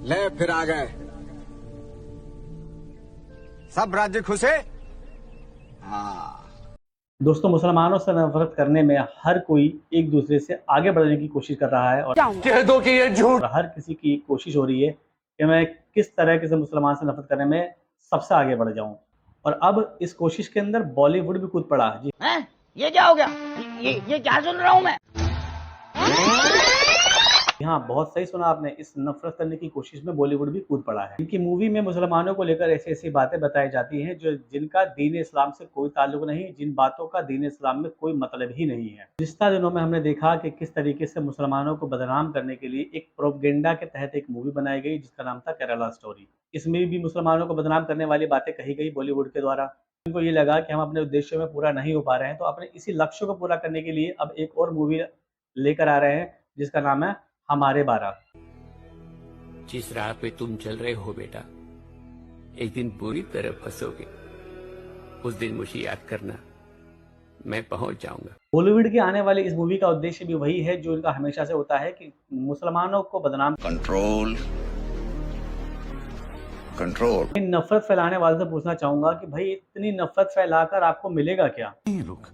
ले फिर आ गए सब राज्य खुश है। हाँ दोस्तों, मुसलमानों से नफरत करने में हर कोई एक दूसरे से आगे बढ़ने की कोशिश कर रहा है और कह दो कि ये झूठ। हर किसी की कोशिश हो रही है कि मैं किस तरह के मुसलमान से नफरत करने में सबसे आगे बढ़ जाऊं। और अब इस कोशिश के अंदर बॉलीवुड भी कूद पड़ा जी। हैं? ये क्या हो गया? ये क्या सुन रहा हूँ मैं? हाँ, बहुत सही सुना आपने। इस नफरत करने की कोशिश में बॉलीवुड भी कूद पड़ा है। इनकी मूवी में मुसलमानों को लेकर ऐसी ऐसी बातें बताई जाती हैं जिनका दीन इस्लाम से कोई ताल्लुक नहीं, जिन बातों का दीन इस्लाम में कोई मतलब ही नहीं है। पिछले दिनों में हमने देखा कि किस तरीके से मुसलमानों को बदनाम करने के लिए एक प्रोपगेंडा के तहत एक मूवी बनाई गई जिसका नाम था केरला स्टोरी। इसमें भी मुसलमानों को बदनाम करने वाली बातें कही गई बॉलीवुड के द्वारा। उनको ये लगा कि हम अपने उद्देश्यों में पूरा नहीं हो पा रहे हैं, तो अपने इसी लक्ष्य को पूरा करने के लिए अब एक और मूवी लेकर आ रहे हैं जिसका नाम है हमारे 12। जिस राह पे तुम चल रहे हो बेटा, एक दिन बुरी तरह फंसोगे। उस दिन मुझे याद करना, मैं पहुंच जाऊंगा। बॉलीवुड के आने वाली इस मूवी का उद्देश्य भी वही है जो इनका हमेशा से होता है कि मुसलमानों को बदनाम कंट्रोल कंट्रोल। नफरत फैलाने वाले से पूछना चाहूंगा कि भाई इतनी नफरत फैलाकर आपको मिलेगा क्या? ये लोग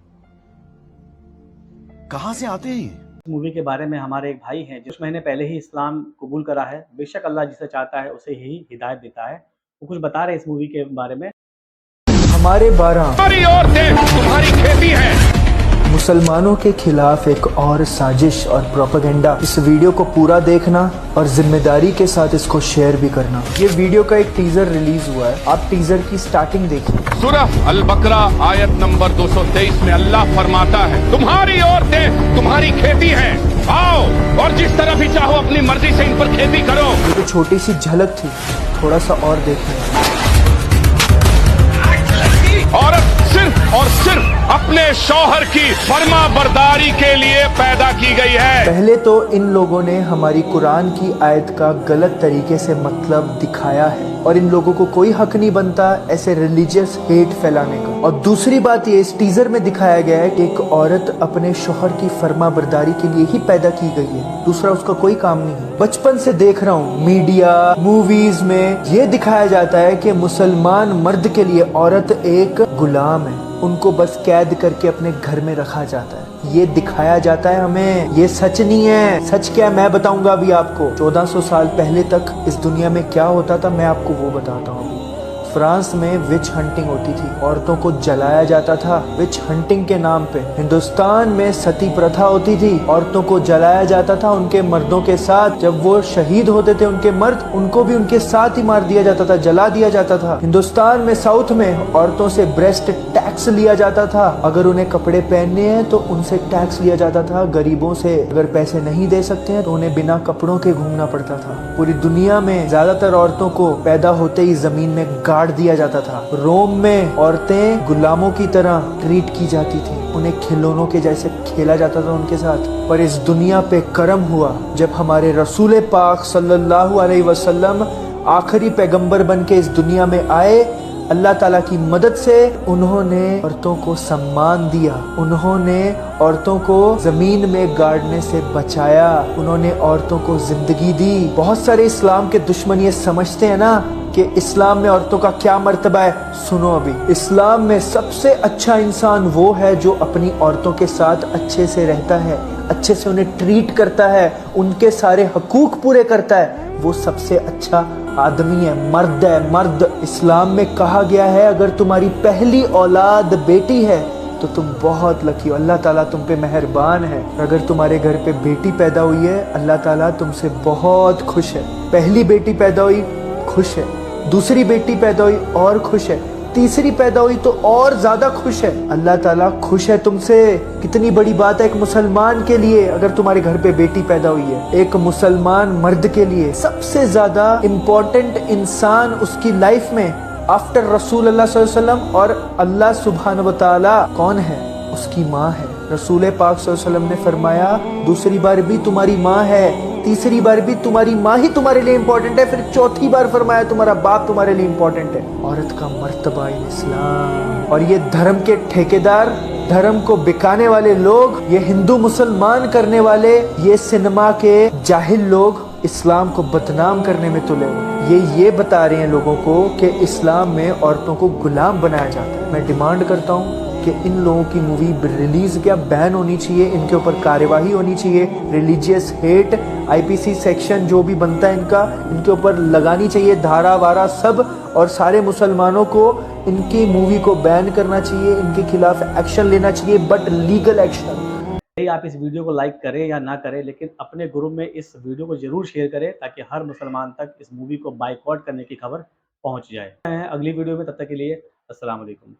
कहां से आते हैं? मूवी के बारे में हमारे एक भाई हैं जो कुछ महीने पहले ही इस्लाम कबूल करा है। बेशक अल्लाह जिसे चाहता है उसे ही हिदायत देता है। वो कुछ बता रहे हैं इस मूवी के बारे में। हमारे 12 तुम्हारी औरतें तुम्हारी खेती है। मुसलमानों के खिलाफ एक और साजिश और प्रोपेगेंडा। इस वीडियो को पूरा देखना और जिम्मेदारी के साथ इसको शेयर भी करना। ये वीडियो का एक टीजर रिलीज हुआ है, आप टीजर की स्टार्टिंग देखिए। सूरह अल बकरा आयत नंबर 223 में अल्लाह फरमाता है, तुम्हारी औरतें तुम्हारी खेती हैं, आओ और जिस तरह भी चाहो अपनी मर्जी से इन पर खेती करो। ये तो छोटी सी झलक थी, थोड़ा सा और देखिए। औरत सिर्फ और सिर्फ अपने शौहर की फर्मा बरदारी के लिए पैदा की गई है। पहले तो इन लोगों ने हमारी कुरान की आयत का गलत तरीके से मतलब दिखाया है और इन लोगों को कोई हक नहीं बनता ऐसे रिलीजियस हेट फैलाने का। और दूसरी बात ये, इस टीजर में दिखाया गया है कि एक औरत अपने शौहर की फर्मा बरदारी के लिए ही पैदा की गई है, दूसरा उसका कोई काम नहीं है। बचपन से देख रहा हूँ मीडिया मूवीज में ये दिखाया जाता है कि मुसलमान मर्द के लिए औरत एक गुलाम है, उनको बस कैद करके अपने घर में रखा जाता है। ये दिखाया जाता है हमें, ये सच नहीं है। सच क्या, मैं बताऊंगा अभी आपको। 1400 साल पहले तक इस दुनिया में क्या होता था मैं आपको वो बताता हूँ। फ्रांस में विच हंटिंग होती थी, औरतों को जलाया जाता था विच हंटिंग के नाम पे। हिंदुस्तान में सती प्रथा होती थी, औरतों को जलाया जाता था उनके मर्दों के साथ। जब वो शहीद होते थे उनके मर्द, उनको भी उनके साथ ही मार दिया जाता था, जला दिया जाता था। हिंदुस्तान में साउथ में औरतों से ब्रेस्ट टैक्स लिया जाता था, अगर उन्हें कपड़े पहनने हैं तो उनसे टैक्स लिया जाता था। गरीबों से अगर पैसे नहीं दे सकते हैं तो उन्हें बिना कपड़ों के घूमना पड़ता था। पूरी दुनिया में ज्यादातर औरतों को पैदा होते ही जमीन में गाड़ दिया जाता था। रोम में औरतें गुलामों की तरह ट्रीट की जाती थी, उन्हें खिलौनों के जैसे खेला जाता था उनके साथ। पर इस दुनिया पे करम हुआ जब हमारे रसूल पाक सल्लल्लाहु अलैहि वसल्लम आखिरी पैगंबर बन के इस दुनिया में आए। अल्लाह ताला की मदद से उन्होंने औरतों को सम्मान दिया, उन्होंने औरतों को जमीन में गाड़ने से बचाया, उन्होंने औरतों को जिंदगी दी। बहुत सारे इस्लाम के दुश्मन ये समझते हैं ना कि इस्लाम में औरतों का क्या मर्तबा है। सुनो, अभी इस्लाम में सबसे अच्छा इंसान वो है जो अपनी औरतों के साथ अच्छे से रहता है, अच्छे से उन्हें ट्रीट करता है, उनके सारे हकूक पूरे करता है, वो सबसे अच्छा आदमी है, मर्द है, मर्द। इस्लाम में कहा गया है अगर तुम्हारी पहली औलाद बेटी है तो तुम बहुत लकी हो, अल्लाह ताला तुम पे मेहरबान है। अगर तुम्हारे घर पे बेटी पैदा हुई है, अल्लाह ताला तुमसे बहुत खुश है। पहली बेटी पैदा हुई, खुश है। दूसरी बेटी पैदा हुई और खुश है। तीसरी पैदा हुई तो और ज्यादा खुश है। अल्लाह ताला खुश है तुमसे। कितनी बड़ी बात है एक मुसलमान के लिए अगर तुम्हारे घर पे बेटी पैदा हुई है। एक मुसलमान मर्द के लिए सबसे ज्यादा इम्पोर्टेंट इंसान उसकी लाइफ में आफ्टर रसूल अल्लाह सल्लल्लाहु अलैहि वसल्लम और अल्लाह सुब्हान व तआला कौन है? उसकी माँ है। रसूल पाक सल्लल्लाहु अलैहि वसल्लम ने फरमाया दूसरी बार भी तुम्हारी माँ है, तीसरी बार भी तुम्हारी माँ ही तुम्हारे लिए इम्पोर्टेंट है, फिर चौथी बार फरमाया तुम्हारा बाप तुम्हारे लिए इम्पोर्टेंट है। औरत का मर्तबा इन इस्लाम। और ये धर्म के ठेकेदार, धर्म को बिकाने वाले लोग, ये हिंदू मुसलमान करने वाले, ये सिनेमा के जाहिल लोग इस्लाम को बदनाम करने में तुले हुए। ये बता रहे हैं लोगों को कि इस्लाम में औरतों को गुलाम बनाया जाता है। मैं डिमांड करता हूँ कि इन लोगों की मूवी रिलीज क्या बैन होनी चाहिए, इनके ऊपर कार्यवाही होनी चाहिए। रिलीजियस हेट आईपीसी सेक्शन जो भी बनता है इनके ऊपर लगानी चाहिए धारा वारा सब, और सारे मुसलमानों को इनकी मूवी को बैन करना चाहिए, इनके खिलाफ एक्शन लेना चाहिए, बट लीगल एक्शन। आप इस वीडियो को लाइक करें या ना करें, लेकिन अपने ग्रुप में इस वीडियो को जरूर शेयर करें ताकि हर मुसलमान तक इस मूवी को बाइकआउट करने की खबर पहुंच जाए। अगली वीडियो में, तब तक के लिए अस्सलाम वालेकुम।